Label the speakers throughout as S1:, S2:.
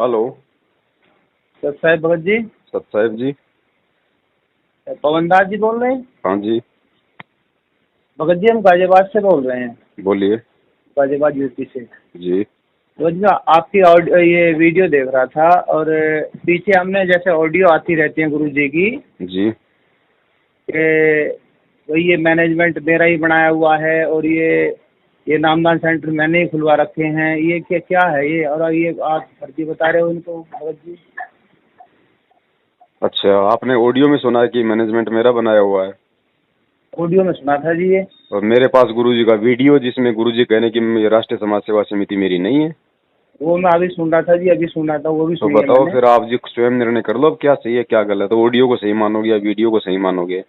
S1: Hello.
S2: सत साहेब भगत जी।
S1: सत साहेब जी।
S2: पवन दास जी बोल रहे हैं?
S1: हाँ जी।
S2: भगत जी हम गाजियाबाद से बोल रहे हैं।
S1: बोलिए।
S2: गाजियाबाद यूपी से।
S1: जी।
S2: भगत जी आपकी ऑडियो ये वीडियो देख रहा था और पीछे हमने जैसे ऑडियो आती रहती है गुरु जी की
S1: जी।
S2: कि वही ये मैनेजमेंट मेरा ही बनाया हुआ है और ये नामदान सेंटर मैंने ही खुलवा रखे हैं, ये क्या क्या है ये? और ये आप फर्जी बता रहे हो इनको भगत जी।
S1: अच्छा, आपने ऑडियो में सुना है कि मैनेजमेंट मेरा बनाया हुआ है?
S2: ऑडियो में सुना था जी ये।
S1: और मेरे पास गुरुजी का वीडियो जिसमें गुरुजी कहने की राष्ट्रीय समाज सेवा समिति मेरी नहीं है।
S2: वो मैं अभी सुन रहा था जी, अभी सुना था, वो भी
S1: तो
S2: सुनी है
S1: बताओ
S2: मैंने।
S1: फिर आप जी स्वयं निर्णय कर लो अब क्या सही है क्या गलत है। ऑडियो को सही मानोगे या वीडियो को सही मानोगे?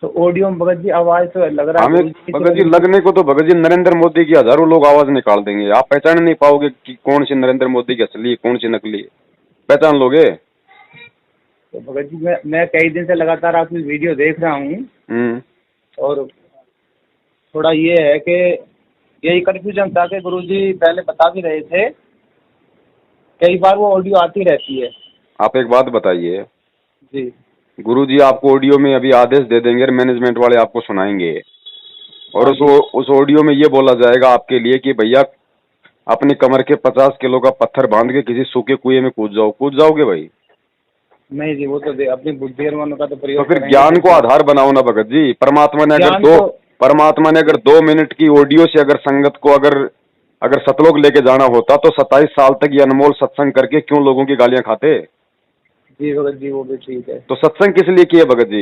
S2: तो ऑडियो में भगत जी आवाज तो लग रहा है
S1: हमें
S2: गुरु जी की
S1: भगत जी
S2: लग रही
S1: लगने को तो भगत जी नरेंद्र मोदी की हजारों लोग आवाज निकाल देंगे, आप पहचान नहीं पाओगे कि कौन सी नरेंद्र मोदी की असली कौन सी नकली। पहचान लोगे?
S2: तो भगत जी मैं कई दिन से लगातार आपकी वीडियो देख रहा हूँ और थोड़ा ये है कि यही कन्फ्यूजन था कि गुरु जी पहले बता भी रहे थे, कई बार वो ऑडियो आती रहती है।
S1: आप एक बात बताइए,
S2: जी
S1: गुरुजी आपको ऑडियो में अभी आदेश दे देंगे, मैनेजमेंट वाले आपको सुनाएंगे और
S2: हाँ जी।
S1: उस ऑडियो में ये बोला जाएगा आपके लिए कि भैया अपनी कमर के 50 किलो का पत्थर बांध के किसी सूखे कुएं में कूद जाओ। कूद जाओगे भाई?
S2: नहीं जी, वो तो अपनी बुद्धि और मन का तो
S1: तो
S2: प्रयोग
S1: फिर
S2: करेंगे
S1: ज्ञान को
S2: देखिए।
S1: आधार बनाओ ना भगत जी।
S2: ज्ञान तो
S1: परमात्मा ने अगर 2 मिनट की ऑडियो से अगर संगत को अगर सतलोक लेके जाना होता तो 27 साल तक ये अनमोल सत्संग करके क्यों लोगों की गालियां खाते?
S2: जी भगत जी वो भी ठीक है।
S1: तो सत्संग किस लिए किए भगत जी?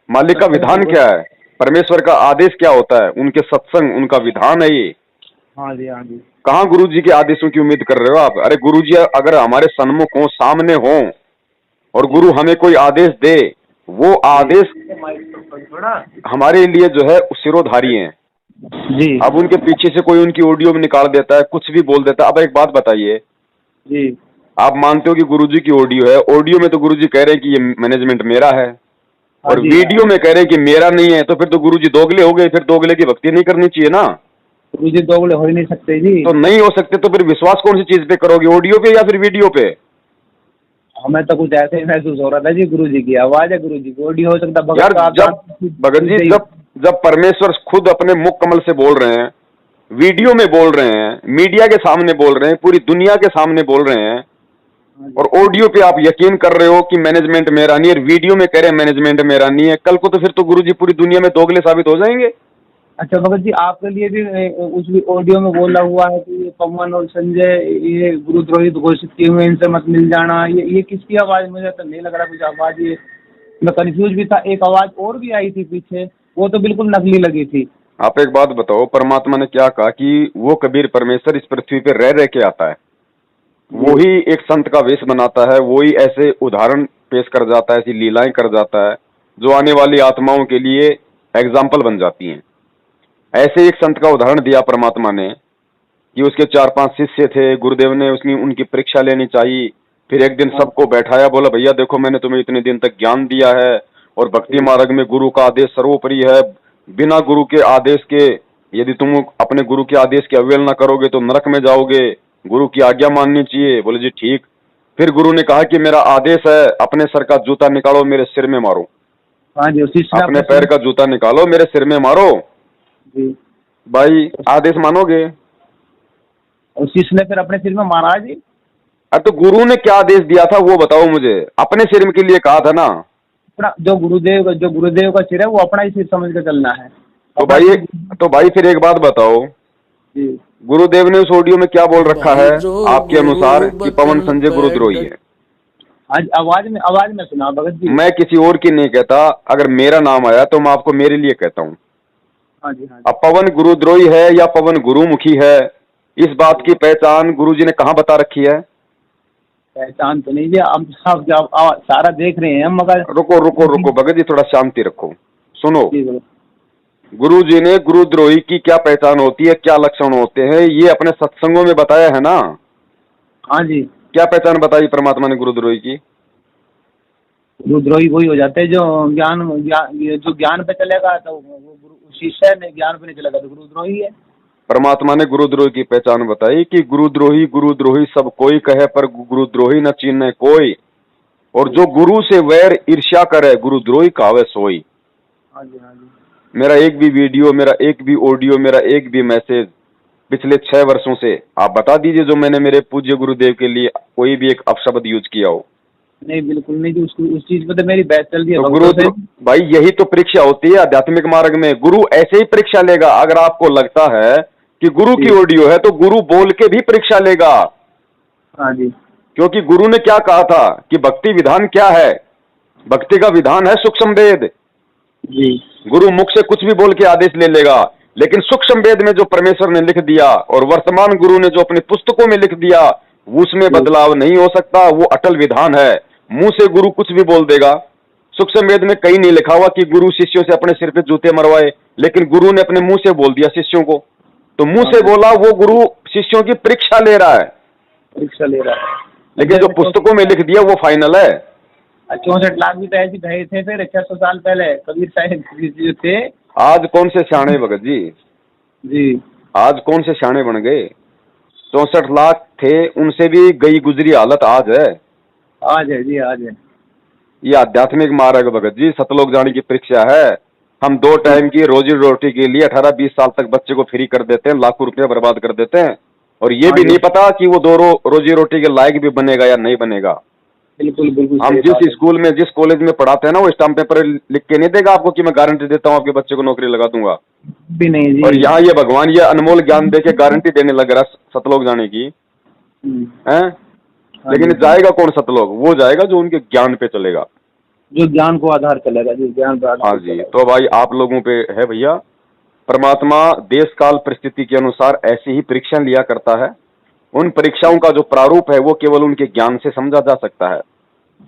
S1: मालिक का
S2: सत्संग
S1: विधान
S2: तो
S1: क्या है? परमेश्वर का आदेश क्या होता है? उनके सत्संग उनका विधान है ये।
S2: हाँ जी हाँ जी।
S1: कहाँ गुरु जी के आदेशों की उम्मीद कर रहे हो आप? अरे गुरु जी अगर हमारे सन्मुख हो, सामने हो और
S2: जी
S1: गुरु हमें कोई आदेश दे, वो
S2: जी
S1: आदेश हमारे लिए जो है सिरोधारी है।
S2: जी
S1: अब उनके पीछे से कोई उनकी ऑडियो में निकाल देता है, कुछ भी बोल देता है। अब एक बात बताइए,
S2: जी।
S1: आप मानते हो कि गुरु जी की ऑडियो है, ऑडियो में तो गुरु जी कह रहे हैं कि ये मैनेजमेंट मेरा है
S2: हाँ
S1: और
S2: जी हाँ
S1: वीडियो
S2: जी।
S1: में कह रहे हैं कि मेरा नहीं है, तो फिर तो गुरु जी दोगले हो गए। फिर दोगले की भक्ति नहीं करनी चाहिए ना।
S2: गुरु जी दोगले हो ही नहीं सकते जी।
S1: तो नहीं हो सकते तो फिर विश्वास कौन सी चीज पे करोगे, ऑडियो पे या फिर वीडियो पे?
S2: हमें तो कुछ ऐसे ही महसूस हो रहा था जी, गुरु जी की आवाज है, गुरु जी की ऑडियो हो सकता भगत
S1: यार
S2: का आप
S1: जब भगत जी जब परमेश्वर खुद अपने मुख कमल से बोल रहे हैं, वीडियो में बोल रहे हैं, मीडिया के सामने बोल रहे हैं, पूरी दुनिया के सामने बोल रहे हैं और ऑडियो पे आप यकीन कर रहे हो कि मैनेजमेंट मेरा नहीं है, वीडियो में कह रहे हैं मैनेजमेंट मेरा नहीं है, कल को तो फिर तो गुरु जी पूरी दुनिया में दोगले साबित हो जाएंगे।
S2: अच्छा भगत जी आपके लिए भी उस ऑडियो में बोला हुआ है कि ये पवन और संजय ये गुरुद्रोही घोषित किए हुए, इनसे मत मिल जाना, ये किसकी आवाज? मुझे तो नहीं लग रहा कुछ आवाज ये, मैं कंफ्यूज भी था। एक आवाज और भी आई थी पीछे, वो तो बिल्कुल नकली लगी थी।
S1: आप एक बात बताओ, परमात्मा ने क्या कहा कि वो कबीर परमेश्वर इस पृथ्वी पे रह के आता है, वो
S2: जी
S1: ही एक संत का वेश बनाता है, वो ही ऐसे उदाहरण पेश कर जाता है, ऐसी लीलाएं कर जाता है जो आने वाली आत्माओं के लिए एग्जाम्पल बन जाती हैं। ऐसे एक संत का उदाहरण दिया परमात्मा ने कि उसके 4-5 शिष्य थे, गुरुदेव ने उसकी उनकी परीक्षा लेनी चाहिए। फिर एक दिन
S2: हाँ
S1: सबको बैठाया, बोला भैया देखो मैंने तुम्हें इतने दिन तक ज्ञान दिया है और भक्ति
S2: जी
S1: मार्ग में गुरु का आदेश सर्वोपरि है। बिना गुरु के आदेश के यदि तुम अपने गुरु के आदेश की अवहेलना करोगे तो नरक में जाओगे, गुरु की आज्ञा माननी चाहिए। बोले जी ठीक। फिर गुरु ने कहा कि मेरा आदेश है, अपने सर का जूता निकालो मेरे सिर में मारो,
S2: हाँ जी। उसी से
S1: अपने
S2: आपने
S1: पैर का जूता निकालो मेरे सिर में मारो।
S2: जी
S1: भाई आदेश मानोगे?
S2: और शिष्य ने फिर अपने सिर में मारा जी।
S1: अब तो गुरु ने क्या आदेश दिया था वो बताओ मुझे। अपने सिर के लिए कहा था ना।
S2: अपना जो गुरुदेव का सिर है वो अपना ही सिर समझ के चलना है।
S1: तो
S2: अपना
S1: भाई
S2: सिर
S1: तो भाई फिर एक बात बताओ,
S2: जी।
S1: गुरुदेव ने उस ऑडियो में क्या बोल रखा है आपके अनुसार कि पवन
S3: बदन
S1: संजय गुरुद्रोही है?
S2: आज आवाज में सुना भगत जी।
S1: मैं किसी और की नहीं कहता, अगर मेरा नाम आया तो मैं आपको मेरे लिए कहता हूँ।
S2: हाँ जी हाँ जी।
S1: अब पवन गुरुद्रोही है या पवन गुरुमुखी है, इस बात की पहचान गुरुजी ने कहाँ बता रखी है?
S2: पहचान तो नहीं जी, हम सब जब सारा देख रहे हैं हम, मगर
S1: रुको रुको रुको भगत जी, थोड़ा शांति रखो, सुनो।
S2: जी भगत।
S1: गुरु जी ने गुरुद्रोही की क्या पहचान होती है, क्या लक्षण होते हैं, ये अपने सत्संगों में बताया है ना।
S2: हाँ जी।
S1: क्या पहचान बताई परमात्मा ने गुरुद्रोही की?
S2: गुरुद्रोही वही हो जाते हैं जो ज्ञान ये जो ज्ञान पे चलेगा तो वो गुरु शिष्य ने, ज्ञान पे नहीं चलेगा तो गुरुद्रोही है।
S1: परमात्मा ने गुरुद्रोही की पहचान बताई कि गुरुद्रोही सब कोई कहे, पर गुरुद्रोही न चीन्हे कोई। और जो गुरु से वैर ईर्ष्या करे, गुरुद्रोही कावे सोई।
S2: हाँ जी, हाँ जी।
S1: मेरा एक भी वीडियो, मेरा एक भी ऑडियो, मेरा एक भी मैसेज पिछले 6 वर्षों से आप बता दीजिए जो मैंने मेरे पूज्य गुरुदेव के लिए कोई भी एक अपशब्द यूज किया हो।
S2: नहीं, बिल्कुल नहीं जी, उसको उस चीज पे तो मेरी बहस चल रही है
S1: तो
S2: भक्तों से।
S1: भाई यही तो परीक्षा होती है आध्यात्मिक मार्ग में। गुरु ऐसे ही परीक्षा लेगा। अगर आपको लगता है कि गुरु की ऑडियो है तो गुरु बोल के भी परीक्षा लेगा।
S2: हाँ जी।
S1: क्योंकि गुरु ने क्या कहा था कि भक्ति विधान क्या है? भक्ति का विधान है सूक्ष्म वेद।
S2: जी।
S1: गुरु मुख से कुछ भी बोल के आदेश ले लेगा, लेकिन सूक्ष्म वेद में जो परमेश्वर ने लिख दिया और वर्तमान गुरु ने जो अपनी पुस्तकों में लिख दिया, उसमें बदलाव नहीं हो सकता। वो अटल विधान है। मुंह से गुरु कुछ भी बोल देगा। सूक्ष्म वेद में कहीं नहीं लिखा हुआ कि गुरु शिष्यों से अपने सिर पे जूते मरवाए, लेकिन गुरु ने अपने मुंह से बोल दिया शिष्यों को। तो मुंह से बोला, वो गुरु शिष्यों की परीक्षा ले रहा है।
S2: परीक्षा ले रहा है,
S1: लेकिन जो पुस्तकों में लिख दिया वो फाइनल है।
S2: 64 लाख भी तो ऐसे गए थे फिर 600 साल पहले कबीर साहिब जो थे।
S1: आज कौन से सियाणे भगत जी?
S2: जी।
S1: आज कौन से सियाणे बन गए? 64 लाख थे, उनसे भी गई गुजरी हालत आज है।
S2: आज है जी, आज है।
S1: ये आध्यात्मिक मार्ग भगत जी सतलोक जाने की परीक्षा है। हम 2 टाइम की रोजी रोटी के लिए 18-20 साल तक बच्चे को फ्री कर देते हैं, लाखों रुपया बर्बाद कर देते हैं, और ये भी नहीं पता कि वो 2 रोजी रोटी के लायक भी बनेगा या नहीं बनेगा।
S2: बिल्कुल बिल्कुल।
S1: हम जिस स्कूल में, जिस कॉलेज में पढ़ाते हैं ना, वो स्टाम्प पेपर लिख के नहीं देगा आपको कि मैं गारंटी देता हूँ आपके बच्चे को नौकरी लगा दूंगा
S2: भी नहीं जी।
S1: और यहाँ ये भगवान ये अनमोल ज्ञान दे के गारंटी देने लग रहा सतलोक जाने की है। लेकिन जाएगा कौन सतलोक? वो जाएगा जो उनके ज्ञान पे चलेगा,
S2: जो ज्ञान को आधार चलेगा, जो ज्ञान पर
S1: हाँ जी। तो भाई आप लोगों पे है भैया, परमात्मा देश काल परिस्थिति के अनुसार ऐसी ही परीक्षा लिया करता है। उन परीक्षाओं का जो प्रारूप है वो केवल उनके ज्ञान से समझा जा सकता है।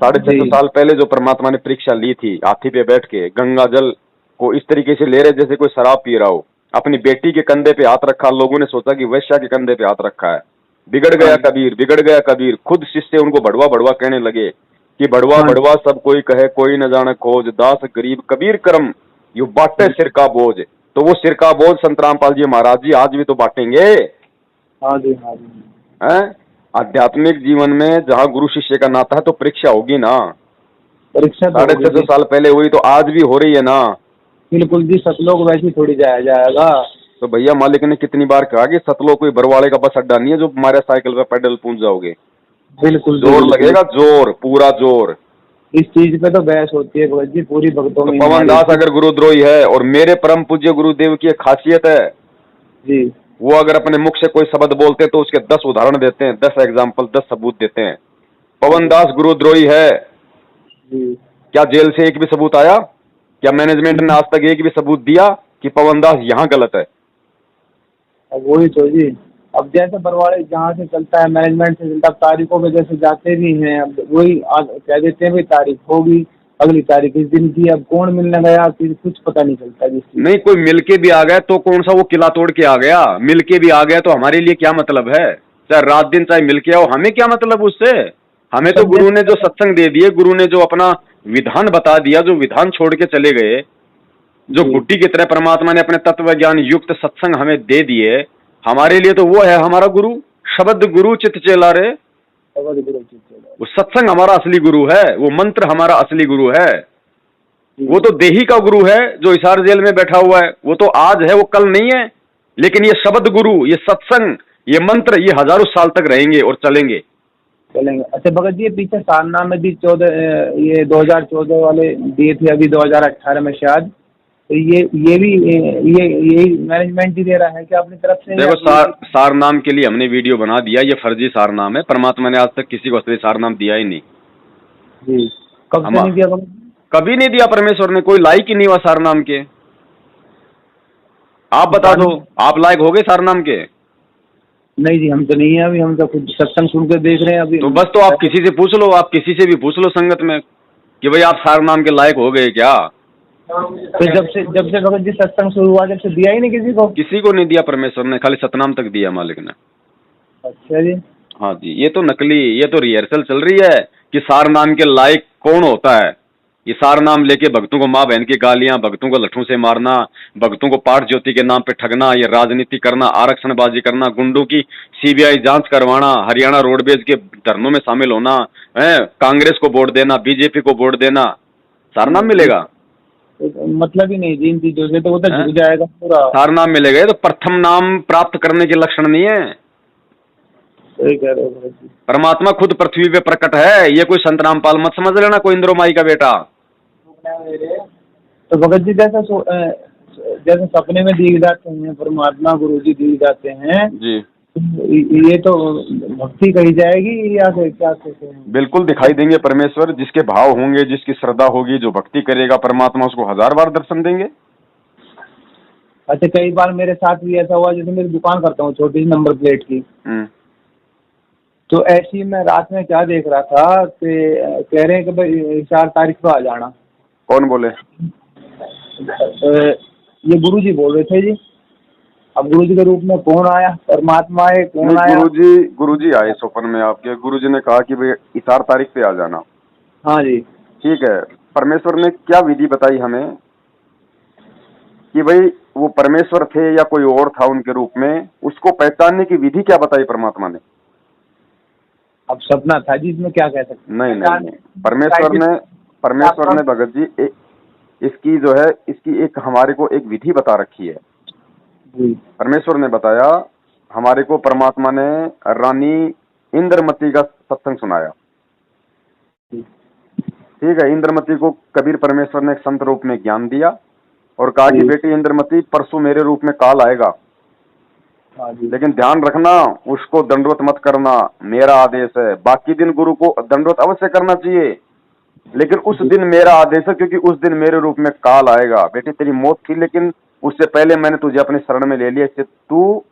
S1: 650 साल पहले जो परमात्मा ने परीक्षा ली थी, हाथी पे बैठ के गंगा जल को इस तरीके से ले रहे जैसे कोई शराब पी रहा हो। अपनी बेटी के कंधे पे हाथ रखा, लोगों ने सोचा कि वैश्या के कंधे पे हाथ रखा है। बिगड़ गया कबीर, बिगड़ गया कबीर। खुद शिष्य उनको भड़वा भड़वा कहने लगे कि भड़वा भड़वा सब कोई कहे, कोई न जाने खोज, दास गरीब कबीर करम यू बांटे सिर का बोझ। तो वो सिर का बोझ संत रामपाल जी महाराज जी आज भी तो बांटेंगे।
S2: हाँ जी, हाँ जी।
S1: हैं? आध्यात्मिक जीवन में जहाँ गुरु शिष्य का नाता है तो परीक्षा होगी ना।
S2: परीक्षा
S1: 650 साल पहले हुई तो आज भी हो रही है ना।
S2: बिल्कुल जी, सतलोक वैसे ही थोड़ी जाया जाएगा।
S1: तो भैया मालिक ने कितनी बार कहा कि सतलोक कोई बरवाड़े का बस अड्डा नहीं है जो हमारे साइकिल पे पैडल पहुंच जाओगे।
S2: बिल्कुल
S1: जोर लगेगा, जोर, पूरा जोर।
S2: इस चीज पे तो बहस होती है भगत जी पूरी भक्तों में।
S1: पवन दास अगर गुरुद्रोही है और मेरे परम पूज्य गुरुदेव की एक खासियत है
S2: जी,
S1: वो अगर अपने मुख से कोई शब्द बोलते हैं तो उसके 10 उदाहरण देते हैं, 10 एग्जाम्पल, 10 सबूत देते हैं। पवन दास गुरुद्रोही है
S2: जी।
S1: क्या जेल से एक भी सबूत आया? क्या मैनेजमेंट ने आज तक एक भी सबूत दिया कि पवन दास यहाँ गलत है?
S2: अब वही तो जी, अब जैसे बरवाड़े जहाँ से चलता है मैनेजमेंट से चलता, तारीखों पे जैसे जाते भी हैं, अब वही कह देते हैं भाई तारीख होगी, अगली तारीख इस दिन की। अब कौन मिलने गया फिर कुछ पता नहीं चलता जिसकी।
S1: नहीं, कोई मिल के भी आ गया तो कौन सा वो किला तोड़ के आ गया? मिल के भी आ गया तो हमारे लिए क्या मतलब है? चाहे रात दिन चाहे मिल के आओ, हमें क्या मतलब उससे? हमें तो गुरु ने जो सत्संग दे दिए, गुरु ने जो अपना विधान बता दिया, जो विधान छोड़ के चले गए, जो गुड्डी की तरह परमात्मा ने अपने तत्व ज्ञान युक्त सत्संग हमें दे दिए, हमारे लिए तो वो है हमारा गुरु। शब्द गुरु चित चेला रे, वो सत्संग हमारा असली गुरु है, वो मंत्र हमारा असली गुरु है। वो तो देही का गुरु है जो हिसार जेल में बैठा हुआ है, वो तो आज है, वो कल नहीं है। लेकिन ये शब्द गुरु, ये सत्संग, ये मंत्र, ये हजारों साल तक रहेंगे और चलेंगे।
S2: अच्छा भगत जी, पीछे सारनाथ में भी 2014 वाले दिए थे, अभी 2018 में शायद, तो ये भी यही मैनेजमेंट ही दे रहा है क्या अपनी तरफ से?
S1: देखो सार नाम के लिए हमने वीडियो बना दिया, ये फर्जी सार नाम है। परमात्मा ने आज तक किसी को असली सार नाम दिया ही नहीं
S2: जी। कब से नहीं दिया भगत?
S1: कभी नहीं दिया परमेश्वर ने, कोई लायक ही नहीं हुआ सार नाम के। आप बता दो, आप लायक हो गए सार नाम के?
S2: नहीं जी, हम तो नहीं है अभी, हम तो खुद सत्संग सुन कर देख रहे हैं अभी।
S1: तो बस, तो आप किसी से पूछ लो, आप किसी से भी पूछ लो संगत में कि भाई आप सार नाम के लायक हो गए क्या?
S2: तो जब से भगत जी सत्संग शुरू हुआ, जब से दिया ही नहीं किसी को?
S1: किसी को नहीं दिया परमेश्वर ने, खाली सतनाम तक दिया मालिक ने।
S2: अच्छा जी।
S1: हाँ जी, ये तो नकली, ये तो रिहर्सल चल रही है कि सार नाम के लायक कौन होता है। ये सारा नाम लेके भक्तों को माँ बहन की गालियां, भक्तों को लट्ठों से मारना, भक्तों को पाठ ज्योति के नाम पे ठगना, ये राजनीति करना, आरक्षणबाजी करना, गुंडों की सीबीआई जांच करवाना, हरियाणा रोडवेज के धरनों में शामिल होना, है कांग्रेस को वोट देना, बीजेपी को वोट देना, सारा नाम मिलेगा।
S2: मतलब ही नहीं जी इन चीजों से, तो वो तो
S1: हैं?
S2: झुक जाएगा पूरा।
S1: सारा नाम मिलेगा। ये तो प्रथम नाम प्राप्त करने के लक्षण नहीं है।
S2: सही कह रहे हो भगत जी।
S1: परमात्मा खुद पृथ्वी पे प्रकट है, ये कोई संत रामपाल मत समझ लेना, कोई इंद्रो माई का बेटा।
S2: तो भगत जी जैसे सपने में दिख जाते हैं परमात्मा, गुरु जी दिख जाते हैं
S1: जी
S2: ये तो भक्ति कही जाएगी या क्या कहते हैं?
S1: बिल्कुल दिखाई देंगे परमेश्वर, जिसके भाव होंगे, जिसकी श्रद्धा होगी, जो भक्ति करेगा परमात्मा उसको 1000 बार दर्शन देंगे।
S2: अच्छा, कई बार मेरे साथ भी ऐसा हुआ, जैसे मेरी दुकान करता हूँ छोटी सी नंबर प्लेट की, तो ऐसी मैं रात में क्या देख रहा था कि कह रहे हैं कि भाई 4 तारीख को आ जाना।
S1: कौन बोले?
S2: ये गुरुजी बोल रहे थे जी। अब गुरुजी के रूप में कौन आया? परमात्मा है, कौन आया?
S1: गुरुजी आए स्वप्न में आपके। गुरुजी ने कहा कि भाई 4 तारीख पे आ जाना।
S2: हाँ जी।
S1: ठीक है, परमेश्वर ने क्या विधि बताई हमें कि भाई वो परमेश्वर थे या कोई और था उनके रूप में, उसको पहचानने की विधि क्या बताई परमात्मा ने?
S2: अब सपना था जी, इसमें क्या कह सकते?
S1: नहीं, परमेश्वर ने भगत जी इसकी जो है इसकी एक हमारे को एक विधि बता रखी है। परमेश्वर ने बताया हमारे को, परमात्मा ने रानी इंद्रमती का सत्संग सुनाया। ठीक है, इंद्रमती को कबीर परमेश्वर ने एक संत रूप में ज्ञान दिया और कहा कि बेटी इंद्रमती, परसों मेरे रूप में काल आएगा, लेकिन ध्यान रखना उसको दंडवत मत करना, मेरा आदेश है। बाकी दिन गुरु को दंडवत अवश्य करना चाहिए, लेकिन उस दिन मेरा आदेश है, क्योंकि उस दिन मेरे रूप में काल आएगा। बेटी तेरी मौत थी, लेकिन उससे पहले मैंने तुझे अपने शरण में ले लिया, इससे तू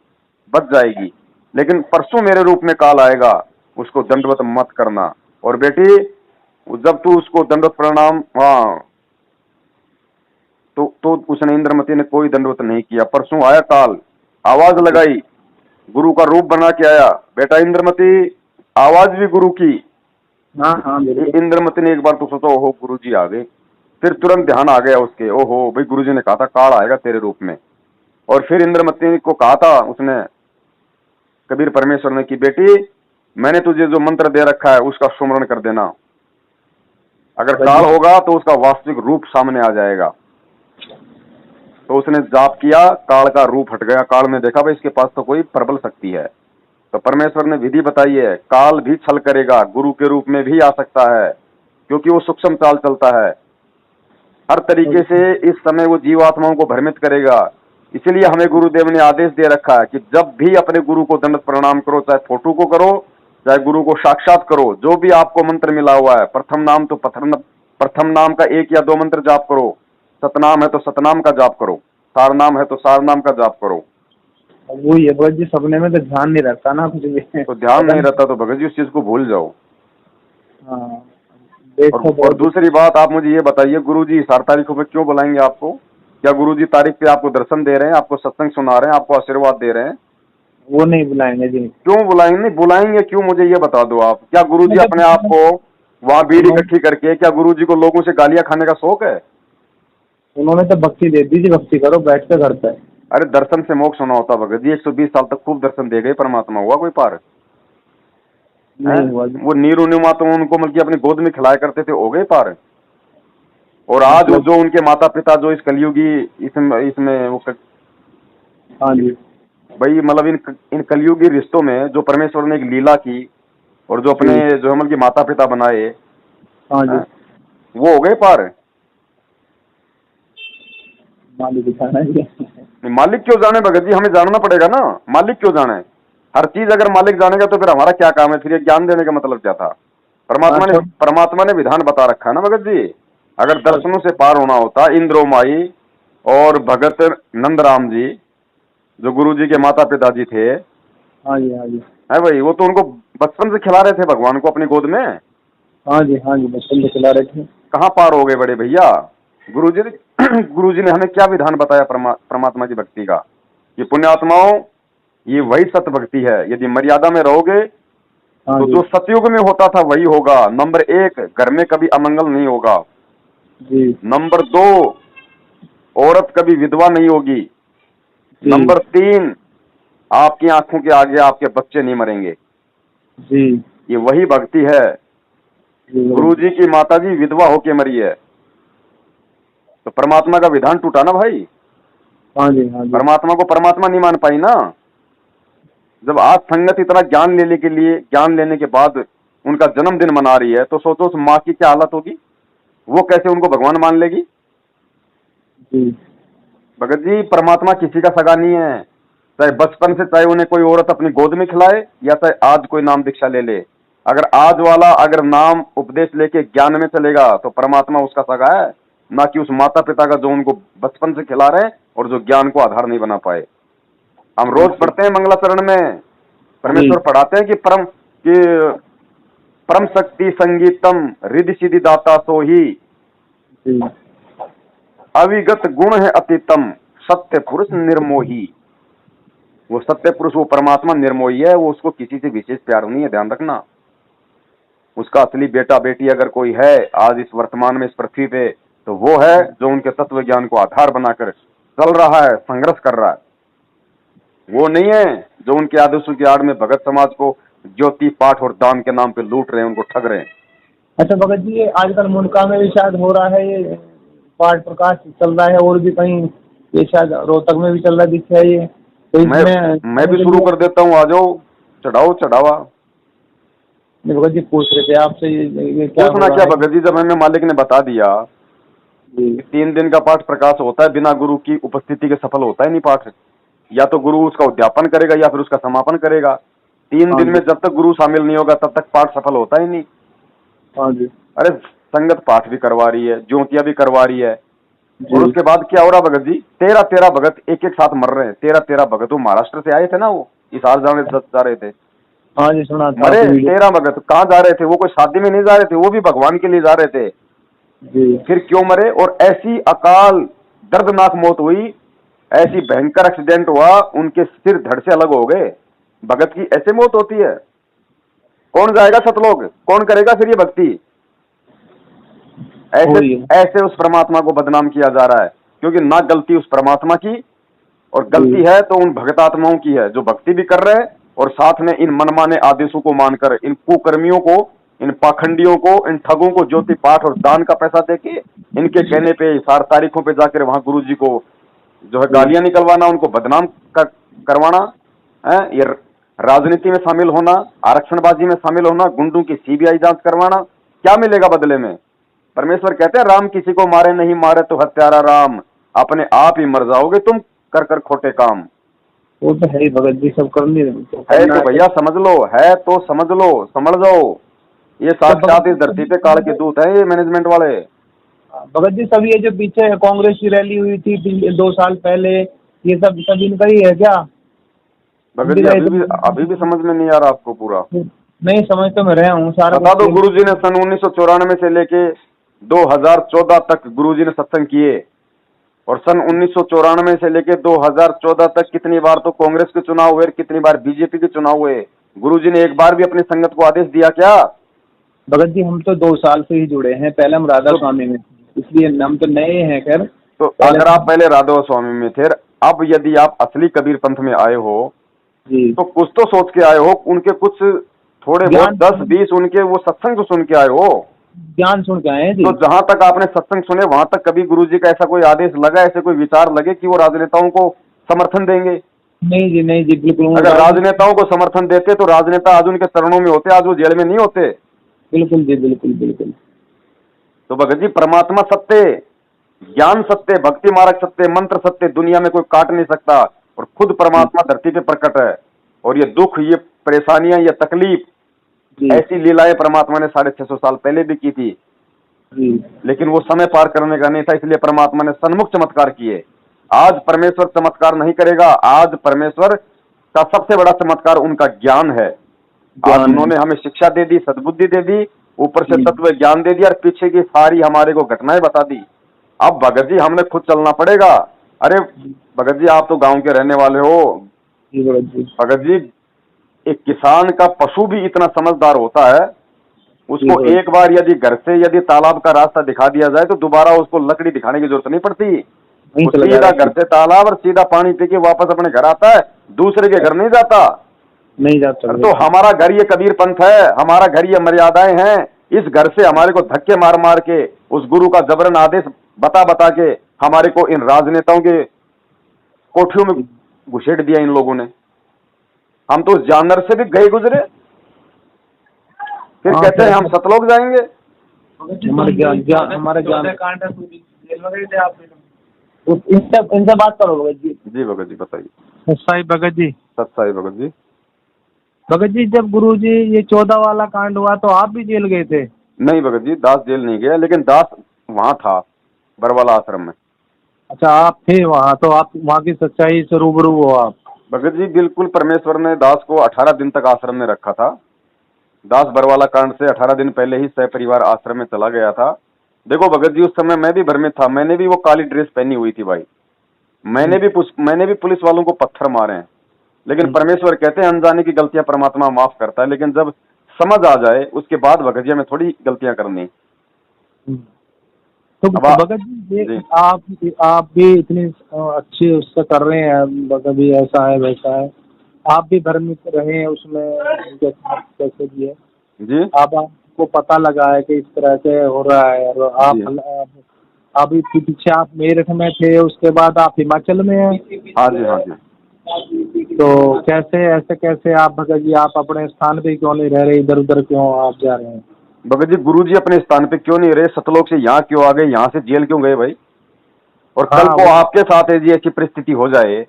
S1: बच जाएगी, लेकिन परसों मेरे रूप में काल आएगा, उसको दंडवत मत करना। और बेटी जब तू उसको दंडवत प्रणाम, हाँ, तो उसने, इंद्रमती ने कोई दंडवत नहीं किया। परसों आया काल, आवाज लगाई, गुरु का रूप बना के आया। बेटा इंद्रमती, आवाज भी गुरु की।
S2: हाँ,
S1: इंद्रमती ने एक बार तो सोचा ओहो गुरुजी आ गए, फिर तुरंत ध्यान आ गया उसके, ओहो भाई गुरुजी ने कहा था काल आएगा तेरे रूप में। और फिर इंद्रमती को कहा था उसने, कबीर परमेश्वर ने, कि बेटी मैंने तुझे जो मंत्र दे रखा है उसका सुमरण कर देना, अगर काल होगा तो उसका वास्तविक रूप सामने आ जाएगा। तो उसने जाप किया, काल का रूप हट गया। काल ने देखा भाई इसके पास तो कोई प्रबल शक्ति है। तो परमेश्वर ने विधि बताई है, काल भी छल करेगा, गुरु के रूप में भी आ सकता है, क्योंकि वो सूक्ष्म चाल चलता है। हर तरीके से इस समय वो जीवात्माओं को भ्रमित करेगा। इसीलिए हमें गुरुदेव ने आदेश दे रखा है कि जब भी अपने गुरु को दंडवत प्रणाम करो, चाहे फोटो को करो, चाहे गुरु को साक्षात करो, जो भी आपको मंत्र मिला हुआ है, प्रथम नाम का 1 या 2 मंत्र जाप करो, सतनाम है तो सतनाम का जाप करो, सार नाम है तो सार नाम का जाप करो।
S2: वो ये भगत जी सपने में तो ध्यान नहीं रहता ना कुछ भी।
S1: तो ध्यान नहीं रहता तो भगत जी उस चीज को भूल जाओ।
S2: हाँ,
S1: और दूसरी बात आप मुझे ये बताइए, गुरुजी 4 तारीखों पे क्यों बुलाएंगे आपको? क्या गुरुजी तारीख पे आपको दर्शन दे रहे हैं, आपको सत्संग सुना रहे हैं, आपको आशीर्वाद दे रहे हैं?
S2: वो नहीं बुलाएंगे जी।
S1: क्यों बुलाएंगे? नहीं बुलाएंगे क्यों, मुझे ये बता दो आप। क्या गुरुजी अपने आप को वहाँ बीड़ी इकट्ठी करके, क्या गुरुजी को लोगों से गालियां खाने का शौक है?
S2: उन्होंने तो भक्ति दे दी, भक्ति करो बैठ के घर पे।
S1: अरे दर्शन से मोक्ष होना होता भगत जी। 120 साल तक खूब दर्शन दे गए, परमात्मा हुआ कोई पार?
S2: नहीं हुआ।
S1: वो नीरू नीमा तो उनको मतलब अपनी गोद में खिलाया करते थे, हो गए पार। और आज जो उनके माता पिता जो इस कलयुगी इसमें वो
S2: हाँ जी
S1: भाई, मतलब इन कलयुगी रिश्तों में जो परमेश्वर ने एक लीला की और जो अपने जो मतलब की माता पिता बनाए,
S2: हाँ जी,
S1: वो हो गए पार। मालिक क्यों जाने भगत जी, हमें जानना पड़ेगा ना, मालिक क्यों जाने। हर चीज अगर मालिक जानेगा तो फिर हमारा क्या काम है? फिर ये ज्ञान देने का मतलब क्या था? परमात्मा ने विधान बता रखा है ना भगत जी। अगर दर्शनों से पार होना होता, इंद्रो माई और भगत नंदराम जी जो गुरु जी के माता पिताजी थे,
S2: हाँ जी
S1: है भाई, वो तो उनको बचपन से खिला रहे थे भगवान को अपनी गोद में।
S2: हाँ जी बचपन से खिला रहे थे।
S1: कहाँ पार हो गए बड़े भैया? गुरुजी ने हमें क्या विधान बताया परमात्मा की भक्ति का? ये पुण्यात्माओं, ये वही सत्य भक्ति है। यदि मर्यादा में रहोगे तो जो सतयुग में होता था वही होगा। नंबर 1, घर में कभी अमंगल नहीं होगा।
S2: जी
S1: नंबर 2, औरत कभी विधवा नहीं होगी।
S2: जी
S1: नंबर 3, आपकी आंखों के आगे आपके बच्चे नहीं मरेंगे।
S2: जी
S1: ये वही भक्ति है।
S2: जी
S1: गुरु जी की माता जी विधवा होके मरी है, तो परमात्मा का विधान टूटा ना भाई।
S2: हाँ जी हाँ जी
S1: परमात्मा को परमात्मा नहीं मान पाई ना। जब आज संगत इतना ज्ञान लेने के बाद उनका जन्मदिन मना रही है, तो सोचो उस माँ की क्या हालत होगी। वो कैसे उनको भगवान मान लेगी।
S2: जी
S1: भगत जी, परमात्मा किसी का सगा नहीं है। चाहे बचपन से, चाहे उन्हें कोई औरत अपनी गोद में खिलाए, या चाहे आज कोई नाम दीक्षा ले ले, अगर आज वाला अगर नाम उपदेश लेके ज्ञान में चलेगा तो परमात्मा उसका सगा है, ना कि उस माता पिता का जो उनको बचपन से खिला रहे हैं और जो ज्ञान को आधार नहीं बना पाए। हम रोज पढ़ते हैं मंगलाचरण में, परमेश्वर पढ़ाते हैं कि परम शक्ति संगीतम रिद्धि सिद्धि दाता सोही,
S2: जी
S1: अविगत गुण है अतितम, सत्य पुरुष निर्मोही। वो सत्य पुरुष, वो परमात्मा निर्मोही है, वो उसको किसी से विशेष प्यार नहीं है, ध्यान रखना। उसका असली बेटा बेटी अगर कोई है आज इस वर्तमान में इस पृथ्वी पे, तो वो है जो उनके तत्व ज्ञान को आधार बनाकर चल रहा है, संघर्ष कर रहा है। वो नहीं है जो उनके आदेशों की आड़ में भगत समाज को ज्योति पाठ और दान के नाम पे लूट रहे हैं, उनको ठग रहे हैं।
S2: अच्छा भगत जी, ये आजकल मुनका में भी शायद हो रहा है, ये पाठ प्रकाश चल रहा है, और भी कहीं ये शायद रोहतक में भी चल रहा दिख रहा है ये, तो
S1: मैं भी शुरू कर देता हूँ, आ जाओ, चढ़ाओ चढ़ावा।
S2: भगत जी पूछ रहे थे आपसे ये क्या हो
S1: पूछना
S2: रहा
S1: क्या
S2: है?
S1: भगत जी, जब हमें मालिक ने बता दिया
S2: जी
S1: कि 3 दिन का पाठ प्रकाश होता है, बिना गुरु की उपस्थिति के सफल होता ही नहीं पाठ। या तो गुरु उसका उद्यापन करेगा या फिर उसका समापन करेगा। 3
S2: हाँ
S1: दिन में
S2: जी
S1: जब तक गुरु शामिल नहीं होगा तब तक पाठ सफल होता ही नहीं।
S2: हाँ जी
S1: अरे संगत पाठ भी करवा रही है, ज्योतियां भी करवा रही है, और
S2: जी
S1: उसके बाद क्या हो रहा भगत जी, 13 भगत एक एक साथ मर रहे हैं। 13 भगत, वो महाराष्ट्र से आए थे ना, वो इस आर जा रहे थे,
S2: हाँ जी सुना था
S1: मरे
S2: आपकी वीडियो।
S1: 13 भगत। कहाँ जा रहे थे वो? कोई शादी में नहीं जा रहे थे, वो भी भगवान के लिए जा रहे थे।
S2: जी
S1: फिर क्यों मरे? और ऐसी अकाल दर्दनाक मौत हुई, ऐसी भयंकर एक्सीडेंट हुआ, उनके सिर धड़ से अलग हो गए। भगत की ऐसे मौत होती है? कौन जाएगा सतलोक? कौन करेगा फिर ये भक्ति? ऐसे उस परमात्मा को बदनाम किया जा रहा है, क्योंकि ना गलती उस परमात्मा की, और गलती है तो उन भगत आत्माओं की है जो भक्ति भी कर रहे हैं और साथ में इन मनमाने आदेशों को मानकर, इन कुकर्मियों को, इन पाखंडियों को, इन ठगों को ज्योति पाठ और दान का पैसा देके इनके कहने पे 4 तारीखों पे जाकर वहां गुरु जी को जो है गालियां निकलवाना, उनको बदनाम करवाना है, ये राजनीति में शामिल होना, आरक्षणबाजी में शामिल होना, गुंडों की सीबीआई जांच करवाना। क्या मिलेगा बदले में? परमेश्वर कहते हैं राम किसी को मारे नहीं, मारे तो हत्यारा राम, अपने आप ही मर जाओगे तुम कर कर खोटे काम।
S2: वो तो है ही भगत जी, सब करनी
S1: है तो भैया समझ लो, है तो समझ लो, समझ जाओ। ये साक्षात इस धरती पे काल के दूत है ये मैनेजमेंट वाले।
S2: भगत जी सब ये जो पीछे कांग्रेस की रैली हुई थी 2 साल पहले, ये सब इनका ही है क्या?
S1: भगत जी अभी भी समझ में नहीं आ रहा आपको पूरा?
S2: नहीं समझ तो मैं रहा हूँ सारा।
S1: बता दो, गुरुजी ने सन 1994 से लेके 2014 तक गुरुजी ने सत्संग किए, और सन 1994 से लेके 2014 तक कितनी बार तो कांग्रेस के चुनाव हुए, कितनी बार बीजेपी के चुनाव हुए। गुरुजी ने एक बार भी अपनी संगत को आदेश दिया क्या?
S2: भगत जी हम तो 2 साल से ही जुड़े हैं, पहले हम राधा स्वामी में, इसलिए हम तो नए हैं। खैर
S1: तो अगर आप पहले राधा स्वामी में थे, अब यदि आप असली कबीर पंथ में आए हो
S2: जी
S1: तो कुछ तो सोच के आए हो, उनके कुछ थोड़े बहुत 10-20 उनके वो सत्संग तो सुन के आए हो,
S2: ज्ञान सुन के आए हैं जी।
S1: तो जहां तक आपने सत्संग सुने वहां तक कभी गुरुजी का ऐसा कोई आदेश लगा, ऐसे कोई विचार लगे कि वो राजनेताओं को समर्थन देंगे?
S2: नहीं जी बिल्कुल।
S1: अगर राजनेताओं को समर्थन देते तो राजनेता आज उनके चरणों में होते, आज वो जेल में नहीं होते।
S2: बिल्कुल जी बिल्कुल।
S1: तो भगत जी परमात्मा सत्य, ज्ञान सत्य, भक्ति मार्ग सत्य, मंत्र सत्य, दुनिया में कोई काट नहीं सकता, और खुद परमात्मा धरती पे प्रकट है। और ये दुख, ये परेशानियां, ये तकलीफ, ऐसी लीलाएं परमात्मा ने 650 साल पहले भी की थी, लेकिन वो समय पार करने का नहीं था, इसलिए परमात्मा ने सन्मुख चमत्कार किए। आज परमेश्वर चमत्कार नहीं करेगा, आज परमेश्वर का सबसे बड़ा चमत्कार उनका ज्ञान है। आज उन्होंने हमें शिक्षा दे दी, सद्बुद्धि दे दी, ऊपर से तत्व ज्ञान दे दिया, और पीछे की सारी हमारे को घटनाएं बता दी। अब भगत जी हमें खुद चलना पड़ेगा। अरे भगत जी आप तो गांव के रहने वाले हो। भगत जी एक किसान का पशु भी इतना समझदार होता है उसको एक बार यदि घर से यदि तालाब का रास्ता दिखा दिया जाए तो दोबारा उसको लकड़ी दिखाने की जरूरत नहीं पड़ती। वो सीधा घर से तालाब और सीधा पानी पी के वापस अपने घर आता है, दूसरे के घर नहीं जाता।
S2: नहीं जाता।
S1: तो हमारा घर ये कबीर पंथ है, हमारा घर ये मर्यादाएं हैं। इस घर से हमारे को धक्के मार मार के, उस गुरु का जबरन आदेश बता बता के हमारे को इन राजनेताओं के कोठियों में घुसेड़ दिया इन लोगों ने। हम तो उस जानवर से भी गए गुजरे, फिर कहते हैं हम सतलोक जाएंगे।
S2: हमारे ज्ञान इनसे बात करो भगत जी।
S1: जी भगत जी बताइए।
S2: सत्साई भगत जी।
S1: सत्साई भगत जी।
S2: भगत जी जब गुरु जी ये 14 वाला कांड हुआ तो आप भी जेल गए थे?
S1: नहीं भगत जी, दास जेल नहीं गया, लेकिन दास वहां था बरवाला आश्रम में।
S2: अच्छा, आप थे वहाँ, तो आप वहाँ की सच्चाई से रूबरू हो आप?
S1: भगत जी बिल्कुल, परमेश्वर ने दास को 18 दिन तक आश्रम में रखा था। दास बरवाला कांड से 18 दिन पहले ही सपरिवार आश्रम में चला गया था। देखो भगत जी, उस समय मैं भी भ्रमित था, मैंने भी वो काली ड्रेस पहनी हुई थी भाई, मैंने भी पुलिस वालों को पत्थर मारे हैं, लेकिन परमेश्वर कहते हैं अनजाने की गलतियां परमात्मा माफ करता है, लेकिन जब समझ आ जाए उसके बाद भगत जी हमें थोड़ी गलतियां करनी।
S2: तो भगत जी आप भी इतनी अच्छी उससे कर रहे हैं, कभी ऐसा है वैसा है, आप भी भ्रमित रहे हैं उसमें कैसे भी है
S1: जी।
S2: आपको पता लगा है कि इस तरह से हो रहा है, और आप अभी पीछे आप मेरठ में थे, उसके बाद आप हिमाचल में हैं।
S1: हाँ जी, हाँ जी।
S2: तो कैसे ऐसे कैसे आप भगत जी आप अपने स्थान पे क्यों नहीं रह रहे, इधर उधर क्यों आप जा रहे हैं?
S1: भगत जी गुरु जी अपने स्थान पे क्यों नहीं रहे, सतलोक से यहाँ क्यों आ गए, यहाँ से जेल क्यों गए भाई? और कल को आपके साथ यदि ऐसी परिस्थिति हो जाए,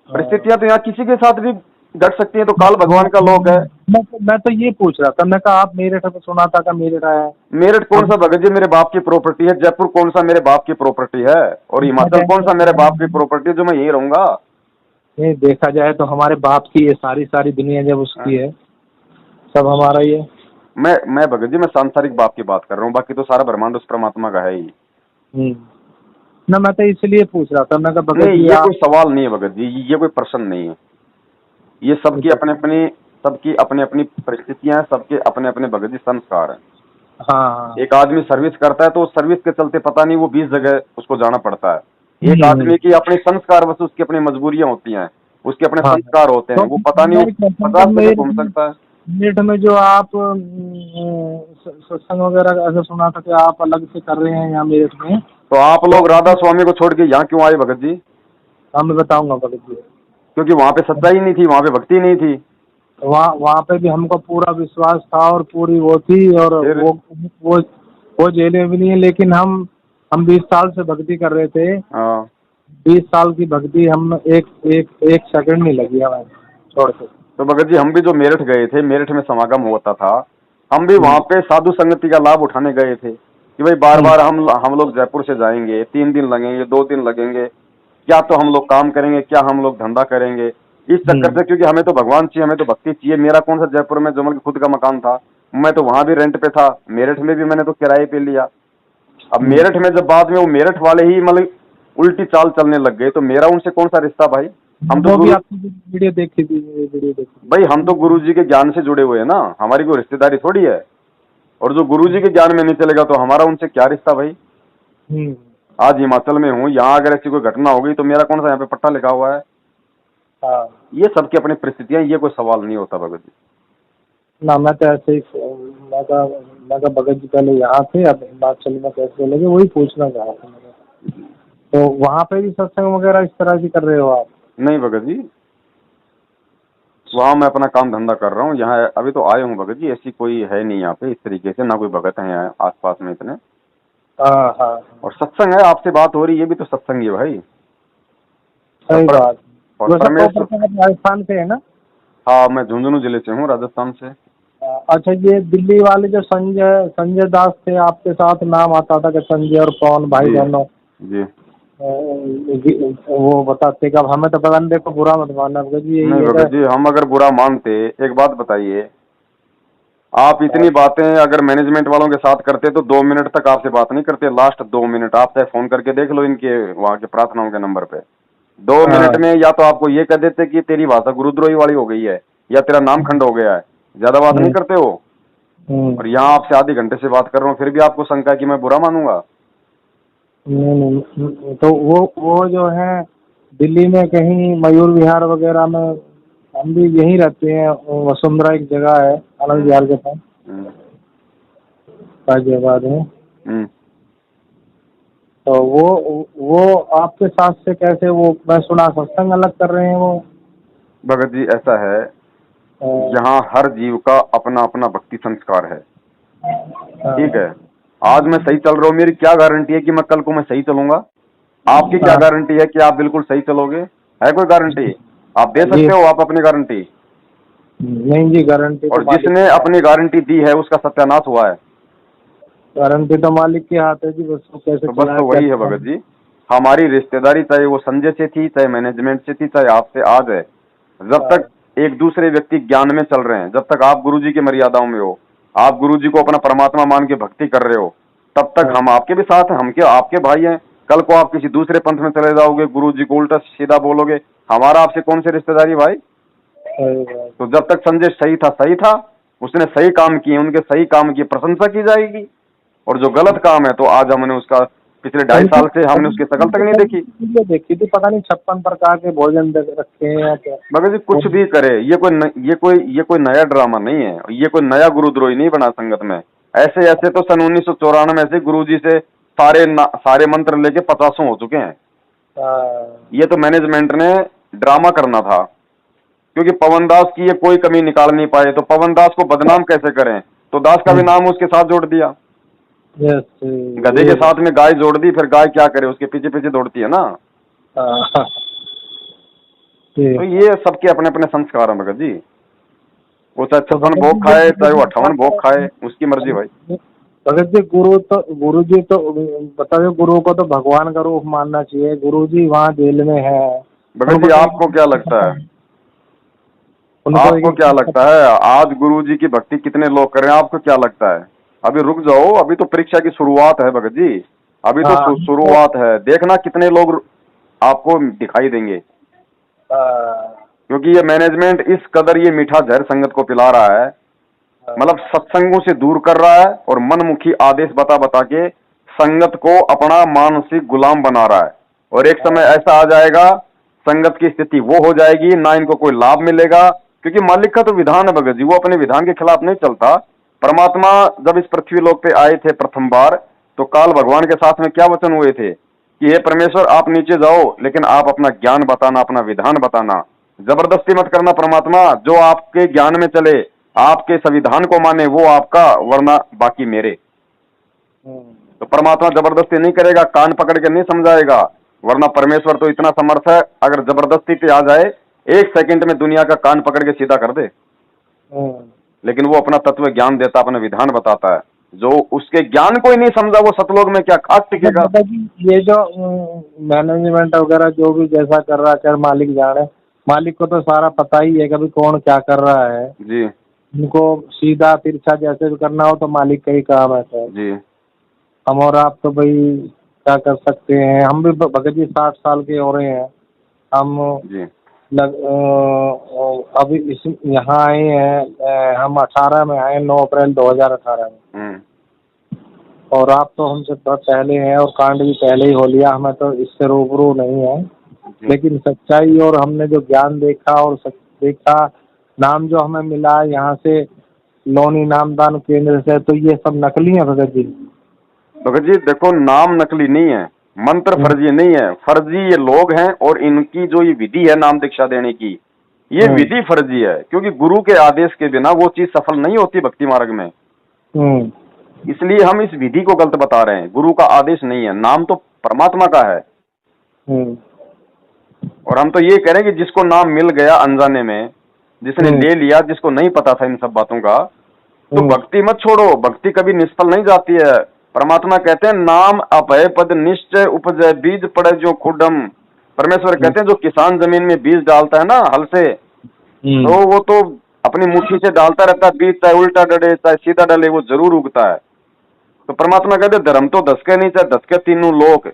S1: परिस्थितियां तो यहाँ किसी के साथ भी घट सकती है, तो काल भगवान का लोक है।
S2: मैं तो ये पूछ रहा था, मैं कहा आप मेरठ में सुना था का मेरठ आया?
S1: मेरठ कौन सा भगत जी मेरे बाप की प्रॉपर्टी है, जयपुर कौन सा मेरे बाप की प्रॉपर्टी है, और हिमाचल कौन सा मेरे बाप की प्रॉपर्टी है जो मैं यही रहूंगा?
S2: नहीं, देखा जाए तो हमारे बाप की ये सारी दुनिया जब उसकी है, सब हमारा ही है।
S1: मैं भगत जी मैं सांसारिक बाप की बात कर रहा हूँ, बाकी तो सारा ब्रह्मांड उस परमात्मा का है ही।
S2: ना मैं तो इसलिए पूछ रहा था, मैं भगत जी
S1: ये कोई सवाल नहीं है भगत जी, ये कोई प्रश्न नहीं है, ये सबकी अपनी अपनी परिस्थितियां हैं, सबके अपने अपने भगत जी संस्कार हैं।
S2: हाँ।
S1: एक आदमी सर्विस करता है तो सर्विस के चलते पता नहीं वो 20 जगह उसको जाना पड़ता है। एक आदमी की अपने संस्कार बस, उसकी अपनी मजबूरियां होती हैं, उसके अपने संस्कार होते हैं, वो पता नहीं 50 जगह घूम सकता है।
S2: मेरठ में जो आप सत्संग वगैरह ऐसा सुना था कि आप अलग से कर रहे हैं यहाँ मेरठ में,
S1: तो आप लोग राधा स्वामी को छोड़ के यहाँ क्यों आए भगत जी?
S2: हाँ मैं बताऊंगा भगत जी।
S1: क्योंकि वहाँ पे सच्चाई नहीं थी, वहाँ पे भक्ति नहीं थी।
S2: वहाँ पे भी हमको पूरा विश्वास था और पूरी वो थी, और वो जेल में भी नहीं है, लेकिन हम 20 साल से भक्ति कर रहे थे। 20 साल की भक्ति हम एक सेकंड नहीं लगी हमें छोड़ के।
S1: तो भगत जी हम भी जो मेरठ गए थे, मेरठ में समागम होता था, हम भी वहाँ पे साधु संगति का लाभ उठाने गए थे कि भाई बार बार हम लोग जयपुर से जाएंगे, 3 दिन लगेंगे, 2 दिन लगेंगे, क्या तो हम लोग काम करेंगे, क्या हम लोग धंधा करेंगे, इस चक्कर से, क्योंकि हमें तो भगवान चाहिए, हमें तो भक्ति चाहिए। मेरा कौन सा जयपुर में जो मतलब खुद का मकान था, मैं तो वहां भी रेंट पे था, मेरठ में भी मैंने तो किराए पे लिया। अब मेरठ में जब बाद में वो मेरठ वाले ही मतलब उल्टी चाल चलने लग गए, तो मेरा उनसे कौन सा रिश्ता भाई? हम तो
S2: वीडियो देखी थी
S1: भाई, हम तो गुरु जी के ज्ञान से जुड़े हुए हैं ना, हमारी कोई रिश्तेदारी थोड़ी है। और जो गुरु जी के ज्ञान में नहीं चलेगा तो हमारा उनसे क्या रिश्ता भाई? आज हिमाचल में हूँ, यहाँ अगर ऐसी कोई घटना हो गई तो मेरा कौन सा यहाँ पे पट्टा लिखा हुआ है? ये सबकी अपनी परिस्थितियां, ये कोई सवाल नहीं होता भगत जी।
S2: ना मैं तो ऐसे ही मैं तो भगत जी पहले यहाँ थे, अब हिमाचल में कैसे लगे वही पूछना चाह रहा था। तो वहाँ पे भी सत्संग वगैरह इस तरह की कर रहे हो आप?
S1: नहीं भगत जी, वहाँ मैं अपना काम धंधा कर रहा हूँ, यहाँ अभी तो आए हूँ भगत जी, ऐसी कोई है नहीं यहाँ पे इस तरीके से, ना कोई भगत है यहाँ आस पास में इतने।
S2: हाँ।
S1: और सत्संग है, आपसे बात हो रही है, ये भी तो सत्संग ही है भाई।
S2: सही बात।
S1: और परमेश्वर
S2: राजस्थान से है ना?
S1: हाँ, मैं झुंझुनू जिले से हूँ, राजस्थान से।
S2: अच्छा, ये दिल्ली वाले जो संजय दास थे, आपके साथ नाम आता था कि संजय और पवन भाई दोनों
S1: जी,
S2: वो बताते कि अब हमें तो पता नहीं, देखो बुरा मत मानना भगत जी।
S1: नहीं भगत जी, हम अगर बुरा मानते, एक बात बताइए, आप इतनी बातें अगर मैनेजमेंट वालों के साथ करते तो 2 मिनट तक आपसे बात नहीं करते, लास्ट 2 मिनट। आप चाहे फोन करके देख लो इनके वहाँ के प्रार्थनाओं के नंबर पे, 2 मिनट में या तो आपको ये कह देते कि तेरी भाषा गुरुद्रोही वाली हो गई है या तेरा नाम खंड हो गया है, ज्यादा बात नहीं करते हो। और यहाँ आपसे आधे घंटे से बात कर रहा हूँ, फिर भी आपको शंका है कि मैं बुरा मानूंगा?
S2: नहीं, तो वो जो है दिल्ली में कहीं मयूर विहार वगैरह में, हम भी यहीं रहते हैं, वसुंधरा एक जगह है आनंद विहार के पास,
S1: हम्म,
S2: गाजियाबाद में।
S1: हम्म।
S2: तो वो आपके साथ से कैसे, वो मैं सुना सत्संग अलग कर रहे हैं वो?
S1: भगत जी ऐसा है, यहाँ हर जीव का अपना अपना भक्ति संस्कार है, ठीक है। आज मैं सही चल रहा हूँ, मेरी क्या गारंटी है कि मैं कल को मैं सही चलूंगा? आपकी क्या गारंटी है कि आप बिल्कुल सही चलोगे? है कोई गारंटी? आप दे सकते हो आप अपनी गारंटी?
S2: नहीं जी, गारंटी
S1: और
S2: तो मालिक,
S1: जिसने अपनी गारंटी दी है उसका सत्यानाश हुआ है।
S2: गारंटी तो मालिक के हाथ है जी, बस वो कैसे
S1: तो बस तो वही है भगत जी, हमारी रिश्तेदारी चाहे वो संजय से थी, चाहे मैनेजमेंट से थी, चाहे आपसे आज है, जब तक एक दूसरे व्यक्ति ज्ञान में चल रहे हैं, जब तक आप गुरुजी की मर्यादाओं में हो, आप गुरुजी को अपना परमात्मा मान के भक्ति कर रहे हो, तब तक हम आपके भी साथ हैं, हम क्या आपके भाई हैं। कल को आप किसी दूसरे पंथ में चले जाओगे, गुरुजी को उल्टा सीधा बोलोगे, हमारा आपसे कौन सी रिश्तेदारी भाई? तो जब तक संजय सही था, उसने सही काम किए, उनके सही काम की प्रशंसा की जाएगी। और जो गलत काम है तो आज हमने उसका पिछले 2.5 साल से हमने उसकी शकल तक नहीं देखी।
S2: देखी थी, पता नहीं 56 प्रकार के भोजन रखे हैं या क्या।
S1: मगर जी कुछ भी करे, ये कोई नया ड्रामा नहीं है, ये कोई नया गुरुद्रोही नहीं बना संगत में। ऐसे ऐसे तो सन 1994 से गुरुजी से सारे मंत्र लेके 50 हो चुके हैं। ये तो मैनेजमेंट ने ड्रामा करना था, क्योंकि पवन दास की ये कोई कमी निकाल नहीं पाए, तो पवन दास को बदनाम कैसे करें, तो दास का भी नाम उसके साथ जोड़ दिया। गधे के साथ में गाय जोड़ दी, फिर गाय क्या करे, उसके पीछे पीछे दौड़ती है ना। तो ये सबके अपने अपने संस्कार हैं भगत जी, वो चाहे 56 भोग खाए चाहे वो 58 भोग खाए, उसकी मर्जी भाई।
S2: भगत जी, गुरु जी तो बताओ, गुरु को तो भगवान का रूप मानना चाहिए। गुरु जी वहाँ जेल में है।
S1: भगत जी आपको क्या लगता है, आपको क्या लगता है आज गुरुजी की भक्ति कितने लोग कर रहे हैं? आपको क्या लगता है? अभी रुक जाओ, अभी तो परीक्षा की शुरुआत है भगत जी, अभी तो शुरुआत है, देखना कितने लोग आपको दिखाई देंगे। क्योंकि ये मैनेजमेंट इस कदर ये मीठा जहर संगत को पिला रहा है, मतलब सत्संगों से दूर कर रहा है और मनमुखी आदेश बता बता के संगत को अपना मानसिक गुलाम बना रहा है। और एक समय ऐसा आ जाएगा, संगत की स्थिति वो हो जाएगी, ना इनको कोई लाभ मिलेगा, क्योंकि मालिक का तो विधान है भगत जी, वो अपने विधान के खिलाफ नहीं चलता। परमात्मा जब इस पृथ्वी लोक पे आए थे प्रथम बार, तो काल भगवान के साथ में क्या वचन हुए थे कि हे परमेश्वर आप नीचे जाओ, लेकिन आप अपना ज्ञान बताना, अपना विधान बताना, जबरदस्ती मत करना परमात्मा, जो आपके ज्ञान में चले, आपके संविधान को माने वो आपका, वरना बाकी मेरे। तो परमात्मा जबरदस्ती नहीं करेगा, कान पकड़ के नहीं समझाएगा, वरना परमेश्वर तो इतना समर्थ है, अगर जबरदस्ती पे आ जाए 1 सेकंड में दुनिया का कान पकड़ के सीधा कर दे। लेकिन वो अपना तत्व ज्ञान देता, अपना विधान बताता है। जो उसके ज्ञान को ही नहीं समझा वो सतलोक में क्या खास टिकेगा?
S2: ये जो मैनेजमेंट वगैरह जो भी जैसा कर रहा है, मालिक जाने, मालिक को तो सारा पता ही है कभी कौन क्या कर रहा है
S1: जी।
S2: उनको सीधा तिरछा जैसे भी करना हो तो मालिक का ही काम है सर
S1: जी।
S2: हम और आप तो भाई क्या कर सकते हैं। हम भी भगत जी 60 साल के हो रहे हैं हम
S1: जी।
S2: अभी इस यहाँ आए हैं, हम 18 में आए, 9 अप्रैल 2018 में। और आप तो हमसे बहुत पहले हैं और कांड भी पहले ही हो लिया, हमें तो इससे रूबरू नहीं है। लेकिन सच्चाई और हमने जो ज्ञान देखा और देखा, नाम जो हमें मिला यहाँ से लोनी नामदान केंद्र से, तो ये सब नकली है भगत जी।
S1: भगत जी देखो, नाम नकली नहीं है, मंत्र फर्जी नहीं है, फर्जी ये लोग हैं, और इनकी जो ये विधि है नाम दीक्षा देने की, ये विधि फर्जी है, क्योंकि गुरु के आदेश के बिना वो चीज सफल नहीं होती भक्ति मार्ग में। इसलिए हम इस विधि को गलत बता रहे हैं, गुरु का आदेश नहीं है, नाम तो परमात्मा का है। और हम तो ये कह रहे हैं कि जिसको नाम मिल गया अनजाने में, जिसने ले लिया, जिसको नहीं पता था इन सब बातों का, तो भक्ति मत छोड़ो, भक्ति कभी निष्फल नहीं जाती है। परमात्मा कहते हैं नाम अभय पद निश्चय उपजय बीज पड़े जो खुडम। परमेश्वर कहते हैं जो किसान जमीन में बीज डालता है ना हल से, तो वो तो अपनी मुट्ठी से डालता रहता है बीज, चाहे उल्टा डले चाहे सीधा डले वो जरूर उगता है। तो परमात्मा कहते हैं धर्म तो 10 के नहीं चाहे 10 के तीनों लोक,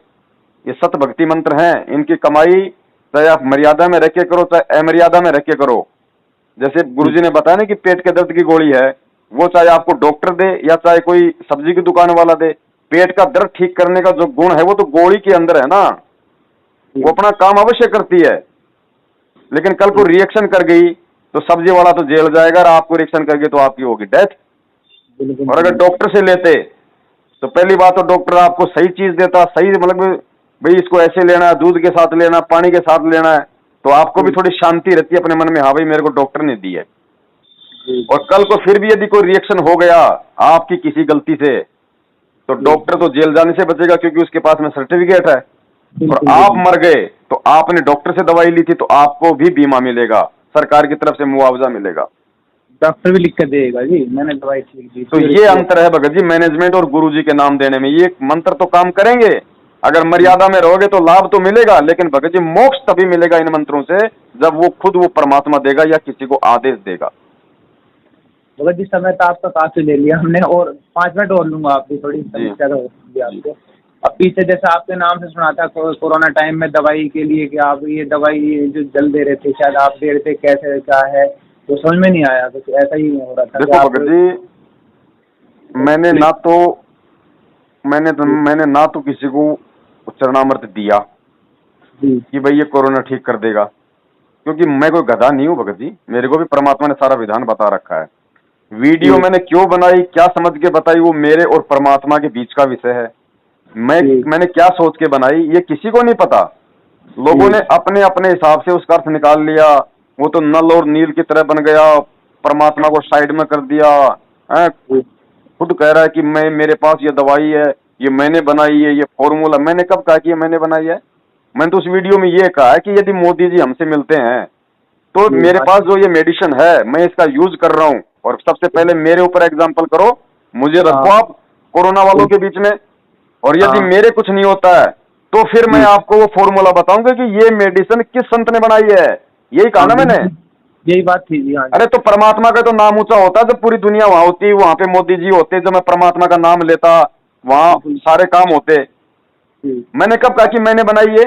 S1: ये सत भक्ति मंत्र हैं, इनकी कमाई चाहे आप मर्यादा में रख के करो चाहे अमर्यादा में रख के करो। जैसे गुरुजी ने बताया ना कि पेट के दर्द की गोली है, वो चाहे आपको डॉक्टर दे या चाहे कोई सब्जी की दुकान वाला दे, पेट का दर्द ठीक करने का जो गुण है वो तो गोली के अंदर है ना, वो अपना काम अवश्य करती है। लेकिन कल को रिएक्शन कर गई तो सब्जी वाला तो जेल जाएगा, और आपको रिएक्शन कर गई तो आपकी होगी डेथ। और अगर डॉक्टर से लेते तो पहली बात तो डॉक्टर आपको सही चीज देता, सही मतलब भाई इसको ऐसे लेना है, दूध के साथ लेना, पानी के साथ लेना है, तो आपको भी थोड़ी शांति रहती है अपने मन में, हाँ भाई मेरे को डॉक्टर ने दी है। और कल को फिर भी यदि कोई रिएक्शन हो गया आपकी किसी गलती से, तो डॉक्टर तो जेल जाने से बचेगा क्योंकि उसके पास में सर्टिफिकेट है। और आप मर गए तो आपने डॉक्टर से दवाई ली थी तो आपको भी बीमा मिलेगा, सरकार की तरफ से मुआवजा मिलेगा,
S2: डॉक्टर भी लिख कर देगा जी मैंने दवाई ठीक दी।
S1: तो ये अंतर है भगत जी मैनेजमेंट और गुरुजी के नाम देने में। ये मंत्र तो काम करेंगे, अगर मर्यादा में रहोगे तो लाभ तो मिलेगा, लेकिन भगत जी मोक्ष तभी मिलेगा इन मंत्रों से जब वो खुद वो परमात्मा देगा या किसी को आदेश देगा।
S2: भगत जी समय तो आपका काफी ले लिया हमने, और 5 मिनट और लूंगा, आपकी थोड़ी समस्या तो होगी आपको। अब पीछे जैसे आपके नाम से सुना था कोरोना टाइम में दवाई के लिए कि आप ये दवाई जो जल दे रहे थे, शायद आप दे रहे थे, कैसे क्या है तो समझ में नहीं आया, तो ऐसा ही हो रहा था।
S1: देखो भगत जी, मैंने ना तो किसी को चरणामृत दिया कि भाई ये कोरोना ठीक कर देगा, क्योंकि मैं कोई गधा नहीं हूँ भगत जी, मेरे को भी परमात्मा ने सारा विधान बता रखा है। वीडियो मैंने क्यों बनाई, क्या समझ के बताई, वो मेरे और परमात्मा के बीच का विषय है। मैंने क्या सोच के बनाई ये किसी को नहीं पता। लोगों ने अपने अपने हिसाब से उसका अर्थ निकाल लिया, वो तो नल और नील की तरह बन गया, परमात्मा को साइड में कर दिया है। खुद कह रहा है कि मेरे पास ये दवाई है, ये मैंने बनाई है, ये फॉर्मूला। मैंने कब कहा कि ये मैंने बनाई है? मैंने तो उस वीडियो में ये कहा है कि यदि मोदी जी हमसे मिलते हैं तो मेरे पास जो ये मेडिसिन है मैं इसका यूज कर रहा हूँ, और सबसे पहले मेरे ऊपर एग्जाम्पल करो, मुझे रखो आप कोरोना वालों के बीच में, और यदि मेरे कुछ नहीं होता है तो फिर मैं आपको वो फॉर्मूला बताऊंगा कि ये मेडिसिन किस संत ने बनाई है। यही कहा ना मैंने,
S2: यही बात थी जी। हाँ,
S1: अरे तो परमात्मा का तो नाम ऊंचा होता है जब पूरी दुनिया वहां होती, वहां पे मोदी जी होते, जब मैं परमात्मा का नाम लेता वहां सारे काम होते। मैंने कब कहा कि मैंने बनाई है?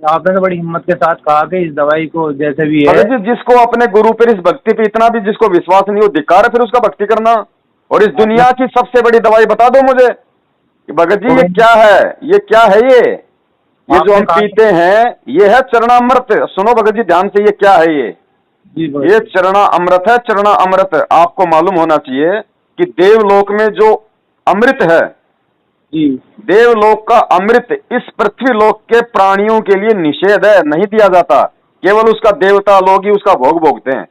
S2: आपने तो बड़ी हिम्मत के साथ कहा कि इस दवाई को जैसे भी है,
S1: जिसको अपने गुरु पर इस भक्ति पे इतना भी जिसको विश्वास नहीं हो, धिक्कार है फिर उसका भक्ति करना। और इस दुनिया की सबसे बड़ी दवाई बता दो मुझे कि भगत जी ये क्या है, ये क्या है, ये जो हम पीते हैं ये है चरणामृत। सुनो भगत जी ध्यान से, ये क्या है? ये चरणा अमृत है, चरणा अमृत। आपको मालूम होना चाहिए कि देवलोक में जो अमृत है, देवलोक का अमृत इस पृथ्वी लोक के प्राणियों के लिए निषेध है, नहीं दिया जाता। केवल उसका देवता लोग ही उसका भोग भोगते हैं,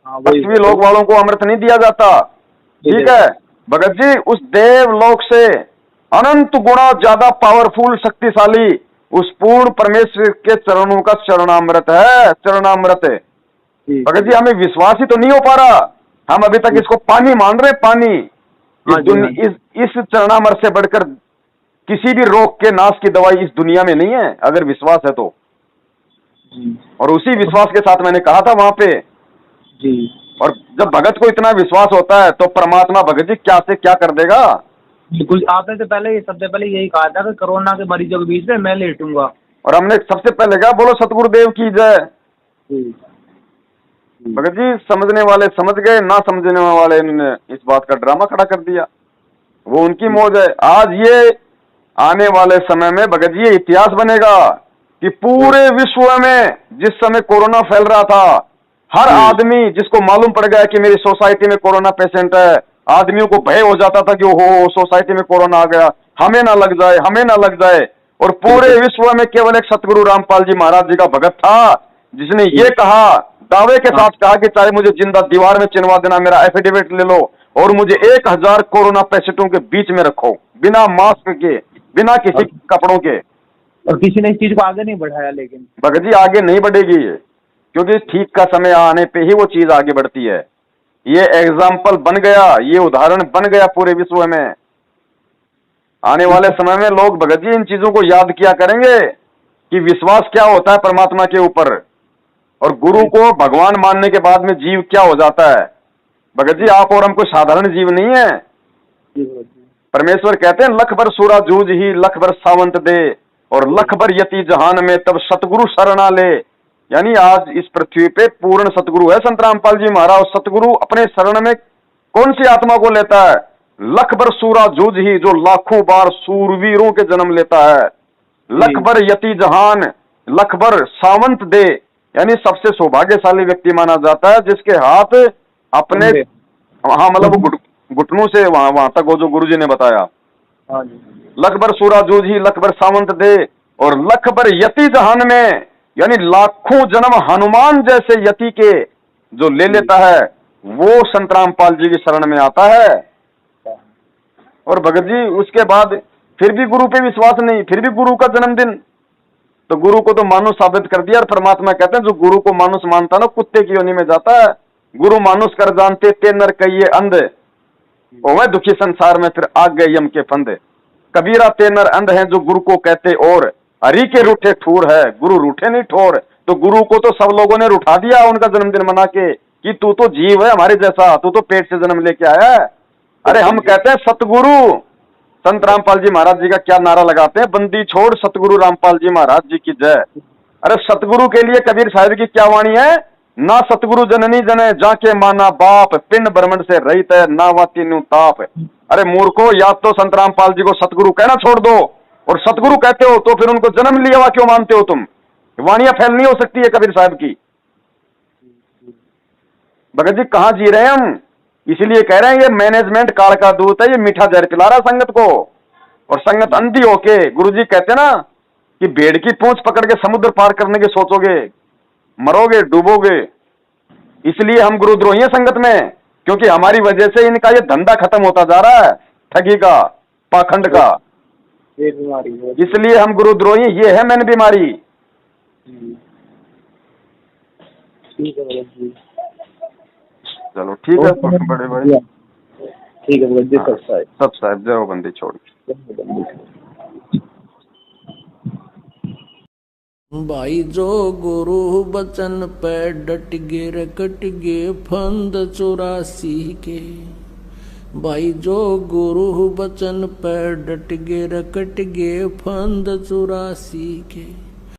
S1: पृथ्वी लोक वालों को अमृत नहीं दिया जाता। ठीक है भगत जी, उस देवलोक से अनंत गुणा ज्यादा पावरफुल शक्तिशाली उस पूर्ण परमेश्वर के चरणों का चरणामृत है, चरणामृत। भगत जी हमें विश्वास ही तो नहीं हो पा रहा, हम अभी तक इसको पानी मान रहे, पानी। इस चरणामृत से बढ़कर किसी भी रोग के नाश की दवाई इस दुनिया में नहीं है, अगर विश्वास है तो। और उसी विश्वास के साथ मैंने कहा था वहां पे जी। और जब भगत को इतना विश्वास होता है तो परमात्मा भगत जी क्या से क्या कर देगा।
S2: बिल्कुल, आपने तो पहले सबसे पहले यही कहा था कि कोरोना के मरीजों के बीच में मैं लेटूंगा,
S1: और हमने सबसे पहले कहा बोलो सतगुरुदेव की जय। भगत जी समझने वाले समझ गए, ना समझने वाले ने इस बात का ड्रामा खड़ा कर दिया, वो उनकी मौज है। आज ये आने वाले समय में भगत जी इतिहास बनेगा कि पूरे विश्व में जिस समय कोरोना फैल रहा था, हर आदमी जिसको मालूम पड़ गया कि मेरी सोसाइटी में कोरोना पेशेंट है, आदमियों को भय हो जाता था कि ओहो सोसाइटी में कोरोना आ गया, हमें ना लग जाए, हमें ना लग जाए। और पूरे विश्व में केवल एक सतगुरु रामपाल जी महाराज जी का भगत था जिसने ये कहा, दावे के साथ कहा कि चाहे मुझे जिंदा दीवार में चिनवा देना, मेरा एफिडेविट ले लो और मुझे 1000 कोरोना पेशेंटों के बीच में रखो, बिना मास्क के, बिना किसी कपड़ों के।
S2: और किसी ने इस चीज को आगे नहीं बढ़ाया। लेकिन
S1: भगत जी आगे नहीं बढ़ेगी ये, क्योंकि ठीक का समय आने पे ही वो चीज आगे बढ़ती है। ये एग्जाम्पल बन गया, ये उदाहरण बन गया पूरे विश्व में। आने वाले समय में लोग भगत जी इन चीजों को याद किया करेंगे कि विश्वास क्या होता है परमात्मा के ऊपर, और गुरु को भगवान मानने के बाद में जीव क्या हो जाता है। भगत जी आप और हम कोई साधारण जीव नहीं है। परमेश्वर कहते हैं लख भर सूरा जूझ ही लख भर सावंत दे, और लख भर यति जहान में तब सतगुरु शरणा ले। यानी आज इस पृथ्वी पे पूर्ण सतगुरु है संत रामपाल जी महाराज। सतगुरु अपने शरण में कौन सी आत्मा को लेता है? लख भर सूरा जूझ ही, जो लाखों बार सूरवीरों के जन्म लेता है। लख भर यति जहान, लख भर सावंत दे, यानी सबसे सौभाग्यशाली व्यक्ति माना जाता है जिसके हाथ अपने, हाँ मतलब वो घुटनों से वहां तक, वो जो गुरुजी ने बताया। लख भर सूरा जूझ ही, लख भर सावंत दे, और लख भर यति जहान में, यानी लाखों जन्म हनुमान जैसे यति के जो ले लेता है, वो संत रामपाल जी की शरण में आता है। और भगत जी उसके बाद फिर भी गुरु पे विश्वास नहीं, फिर भी गुरु का जन्मदिन, तो गुरु को तो मानुष साबित कर दिया। और परमात्मा कहते हैं जो गुरु को मानुष मानता ना, कुत्ते की योनि में जाता है। गुरु मानुष कर जानते ते नर कहिए अंध, वह दुखी संसार में फिर आग गए यम के फंदे। कबीरा ते नर अंध हैं जो गुरु को कहते, और हरि के रूठे ठूर है, गुरु रूठे नहीं ठोर। तो गुरु को तो सब लोगों ने रूठा दिया उनका जन्मदिन मना के, कि तू तो जीव है हमारे जैसा, तू तो पेट से जन्म लेके आया है। अरे हम कहते हैं सतगुरु संत रामपाल जी महाराज जी का क्या नारा लगाते हैं, बंदी छोड़ सतगुरु रामपाल जी महाराज जी की जय। अरे सतगुरु के लिए कबीर साहिब की क्या वाणी है, ना सतगुरु जननी जने जाके माना बाप, पिंड ब्रह्मंड से रहित है ना वाती नु ताप। अरे मूर्खो, या तो संत रामपाल जी को सतगुरु कहना छोड़ दो, और सतगुरु कहते हो तो फिर उनको जन्म लिया हुआ क्यों मानते हो तुम? वाणियां फैल नहीं हो सकती है कबीर साहब की। भगत जी कहां जी रहे हैं हम? इसलिए कह रहे हैं ये मैनेजमेंट काल का दूत है, ये मीठा जहर पिला रहा संगत को, और संगत अंधी होके। गुरुजी कहते ना कि भेड़ की पूंछ पकड़ के समुद्र पार करने की सोचोगे, मरोगे, डूबोगे। इसलिए हम गुरुद्रोही हैं संगत में, क्योंकि हमारी वजह से इनका ये धंधा खत्म होता जा रहा है, ठगी का, पाखंड का।
S2: ये बीमारी है,
S1: इसलिए हम गुरुद्रोही, ये है मैन बीमारी।
S2: ठीक है भगत जी,
S1: चलो ठीक है बड़े भाई,
S2: ठीक है भगत जी।
S1: सब साहब जय हो बंदी छोड़।
S3: भाई जो गुरु बचन पे डट गे रकट गे फंद 84 के। भाई जो गुरु बचन पे डट गे रकट गे फंद 84 के।